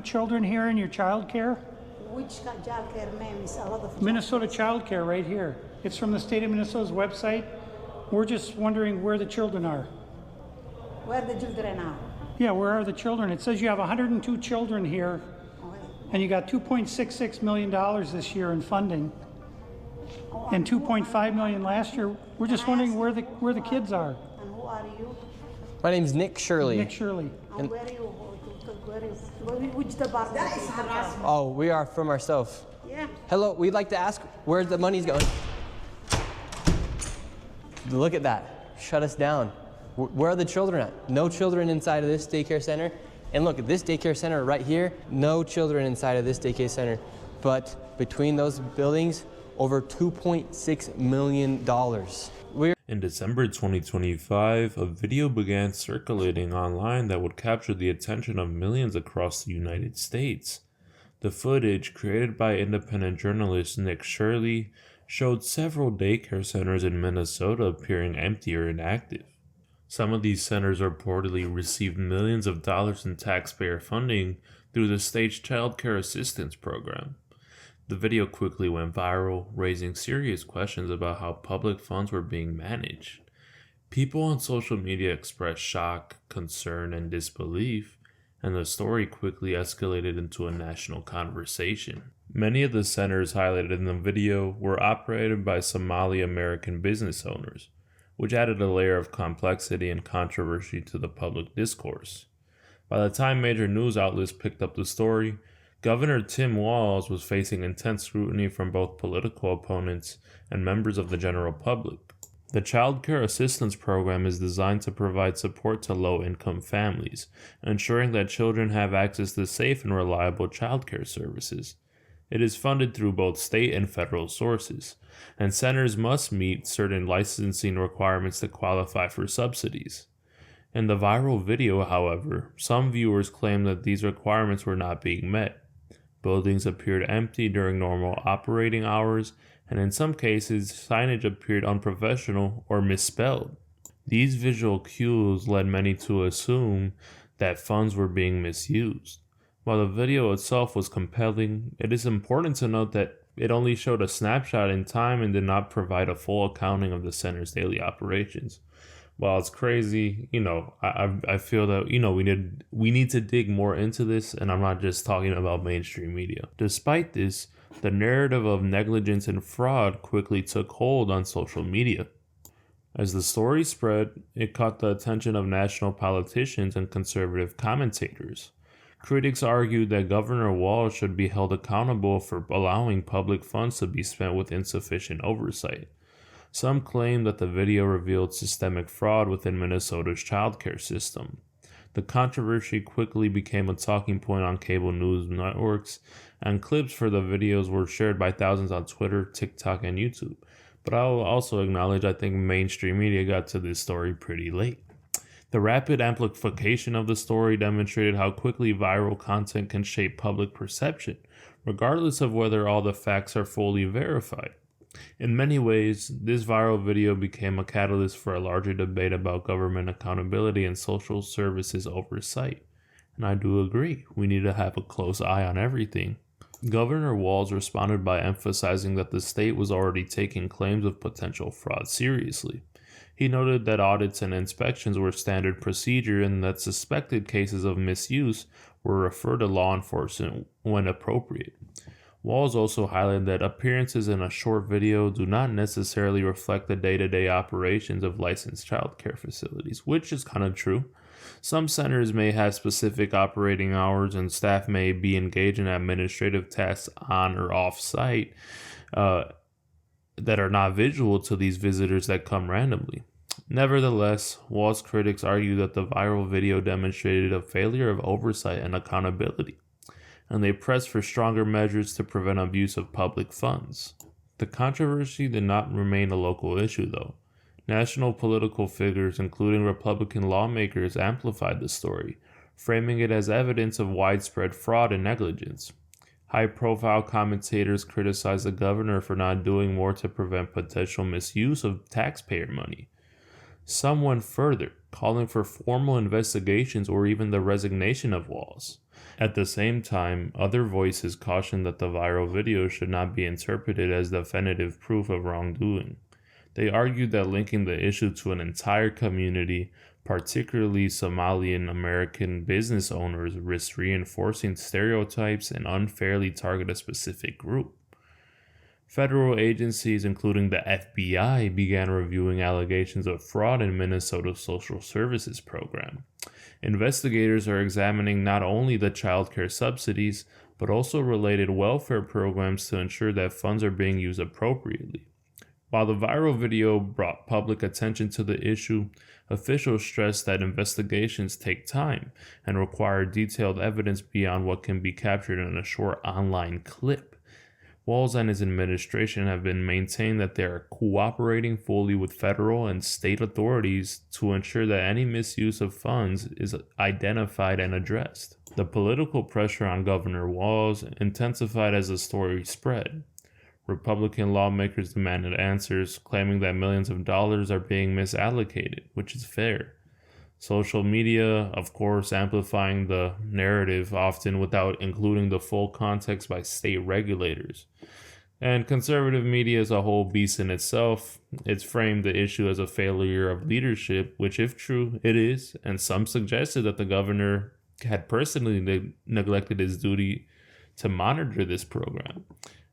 children here in your child care? Which child care, ma'am? Is a lot of Minnesota Child Care right here. It's from the state of Minnesota's website. We're just wondering where the children are. Where the children are? Yeah, where are the children? It says you have 102 children here, and you got $2.66 million this year in funding, and $2.5 million last year. We're just wondering where the kids are. And who are you? My name's Nick Shirley. Nick Shirley. And where are you? Which department? That is harassment. Oh, we are from ourselves. Yeah. Hello, we'd like to ask where the money's going. Look at that. Shut us down. Where are the children at? No children inside of this daycare center. And look, at this daycare center right here, no children inside of this daycare center. But between those buildings, over $2.6 million. In December 2025, a video began circulating online that would capture the attention of millions across the United States. The footage, created by independent journalist Nick Shirley, showed several daycare centers in Minnesota appearing empty or inactive. Some of these centers reportedly received millions of dollars in taxpayer funding through the state's Child Care Assistance Program. The video quickly went viral, raising serious questions about how public funds were being managed. People on social media expressed shock, concern, and disbelief, and the story quickly escalated into a national conversation. Many of the centers highlighted in the video were operated by Somali American business owners, which added a layer of complexity and controversy to the public discourse. By the time major news outlets picked up the story, Governor Tim Walz was facing intense scrutiny from both political opponents and members of the general public. The Child Care Assistance Program is designed to provide support to low-income families, ensuring that children have access to safe and reliable child care services. It is funded through both state and federal sources, and centers must meet certain licensing requirements to qualify for subsidies. In the viral video, however, some viewers claimed that these requirements were not being met. Buildings appeared empty during normal operating hours, and in some cases, signage appeared unprofessional or misspelled. These visual cues led many to assume that funds were being misused. While the video itself was compelling, it is important to note that it only showed a snapshot in time and did not provide a full accounting of the center's daily operations. While it's crazy, I feel that, we need to dig more into this, and I'm not just talking about mainstream media. Despite this, the narrative of negligence and fraud quickly took hold on social media. As the story spread, it caught the attention of national politicians and conservative commentators. Critics argued that Governor Walz should be held accountable for allowing public funds to be spent with insufficient oversight. Some claim that the video revealed systemic fraud within Minnesota's childcare system. The controversy quickly became a talking point on cable news networks, and clips for the videos were shared by thousands on Twitter, TikTok, and YouTube. But I will also acknowledge I think mainstream media got to this story pretty late. The rapid amplification of the story demonstrated how quickly viral content can shape public perception, regardless of whether all the facts are fully verified. In many ways, this viral video became a catalyst for a larger debate about government accountability and social services oversight. And I do agree, we need to have a close eye on everything. Governor Walz responded by emphasizing that the state was already taking claims of potential fraud seriously. He noted that audits and inspections were standard procedure and that suspected cases of misuse were referred to law enforcement when appropriate. Walz also highlighted that appearances in a short video do not necessarily reflect the day-to-day operations of licensed child care facilities, which is kind of true. Some centers may have specific operating hours and staff may be engaged in administrative tasks on or off-site that are not visual to these visitors that come randomly. Nevertheless, Walz critics argue that the viral video demonstrated a failure of oversight and accountability, and they pressed for stronger measures to prevent abuse of public funds. The controversy did not remain a local issue, though. National political figures, including Republican lawmakers, amplified the story, framing it as evidence of widespread fraud and negligence. High-profile commentators criticized the governor for not doing more to prevent potential misuse of taxpayer money. Some went further, calling for formal investigations or even the resignation of Walz. At the same time, other voices caution that the viral video should not be interpreted as definitive proof of wrongdoing. They argued that linking the issue to an entire community, particularly Somalian American business owners, risks reinforcing stereotypes and unfairly target a specific group. Federal agencies, including the FBI, began reviewing allegations of fraud in Minnesota's social services program. Investigators are examining not only the child care subsidies, but also related welfare programs to ensure that funds are being used appropriately. While the viral video brought public attention to the issue, officials stressed that investigations take time and require detailed evidence beyond what can be captured in a short online clip. Walz and his administration have been maintained that they are cooperating fully with federal and state authorities to ensure that any misuse of funds is identified and addressed. The political pressure on Governor Walz intensified as the story spread. Republican lawmakers demanded answers, claiming that millions of dollars are being misallocated, which is fair. Social media, of course, amplifying the narrative, often without including the full context by state regulators. And conservative media is a whole beast in itself. It's framed the issue as a failure of leadership, which, if true, it is, and some suggested that the governor had personally neglected his duty to monitor this program.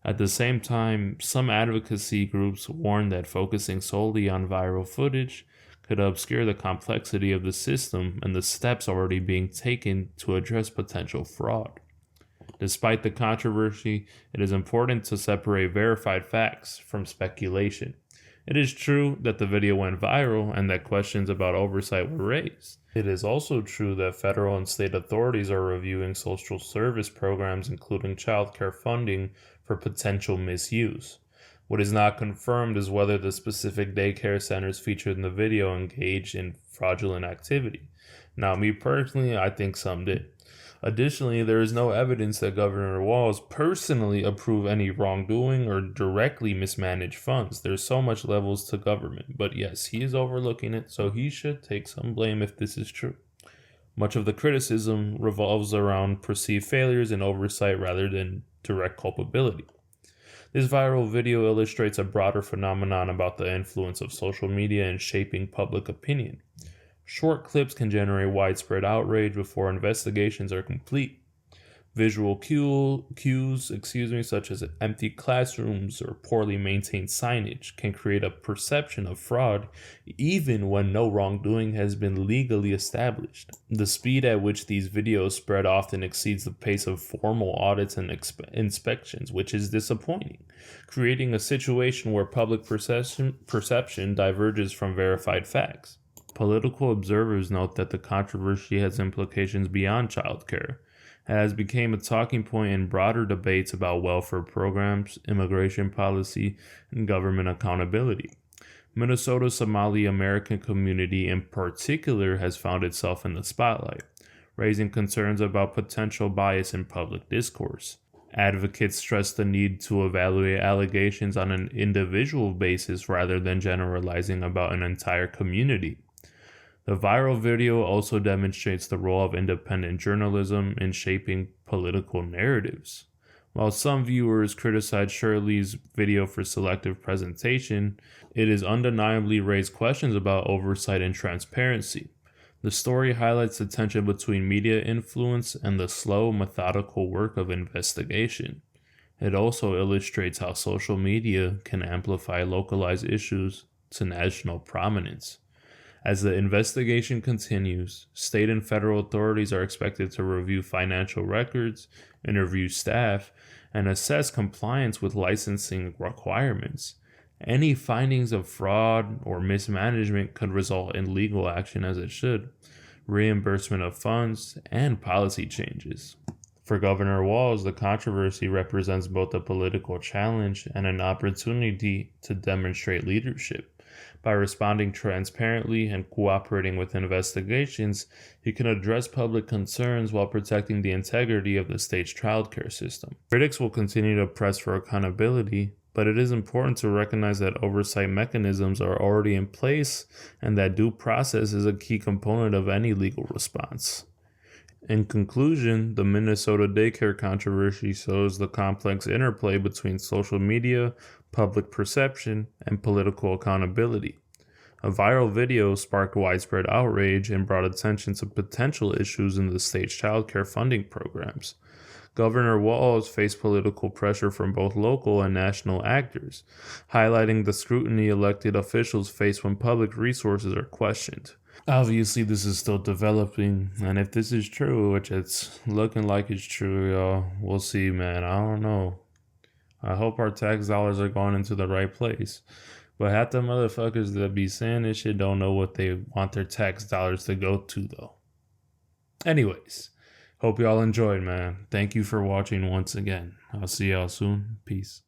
At the same time, some advocacy groups warned that focusing solely on viral footage could obscure the complexity of the system and the steps already being taken to address potential fraud. Despite the controversy, it is important to separate verified facts from speculation. It is true that the video went viral and that questions about oversight were raised. It is also true that federal and state authorities are reviewing social service programs, including child care funding, for potential misuse. What is not confirmed is whether the specific daycare centers featured in the video engaged in fraudulent activity. Now, me personally, I think some did. Additionally, there is no evidence that Governor Walz personally approved any wrongdoing or directly mismanaged funds. There's so much levels to government, but yes, he is overlooking it, so he should take some blame if this is true. Much of the criticism revolves around perceived failures and oversight rather than direct culpability. This viral video illustrates a broader phenomenon about the influence of social media in shaping public opinion. Short clips can generate widespread outrage before investigations are complete. Visual cues, such as empty classrooms or poorly maintained signage, can create a perception of fraud even when no wrongdoing has been legally established. The speed at which these videos spread often exceeds the pace of formal audits and inspections, which is disappointing, creating a situation where public perception diverges from verified facts. Political observers note that the controversy has implications beyond childcare. It has become a talking point in broader debates about welfare programs, immigration policy, and government accountability. Minnesota's Somali American community in particular has found itself in the spotlight, raising concerns about potential bias in public discourse. Advocates stress the need to evaluate allegations on an individual basis rather than generalizing about an entire community. The viral video also demonstrates the role of independent journalism in shaping political narratives. While some viewers criticize Shirley's video for selective presentation, it has undeniably raised questions about oversight and transparency. The story highlights the tension between media influence and the slow, methodical work of investigation. It also illustrates how social media can amplify localized issues to national prominence. As the investigation continues, state and federal authorities are expected to review financial records, interview staff, and assess compliance with licensing requirements. Any findings of fraud or mismanagement could result in legal action, as it should, reimbursement of funds, and policy changes. For Governor Walz, the controversy represents both a political challenge and an opportunity to demonstrate leadership. By responding transparently and cooperating with investigations, he can address public concerns while protecting the integrity of the state's childcare system. Critics will continue to press for accountability, but it is important to recognize that oversight mechanisms are already in place and that due process is a key component of any legal response. In conclusion, the Minnesota daycare controversy shows the complex interplay between social media, public perception, and political accountability. A viral video sparked widespread outrage and brought attention to potential issues in the state's child care funding programs. Governor Walz faced political pressure from both local and national actors, highlighting the scrutiny elected officials face when public resources are questioned. Obviously, this is still developing, and if this is true, which it's looking like it's true, y'all, we'll see, man. I don't know. I hope our tax dollars are going into the right place. But half the motherfuckers that be saying this shit don't know what they want their tax dollars to go to, though. Anyways, hope y'all enjoyed, man. Thank you for watching once again. I'll see y'all soon. Peace.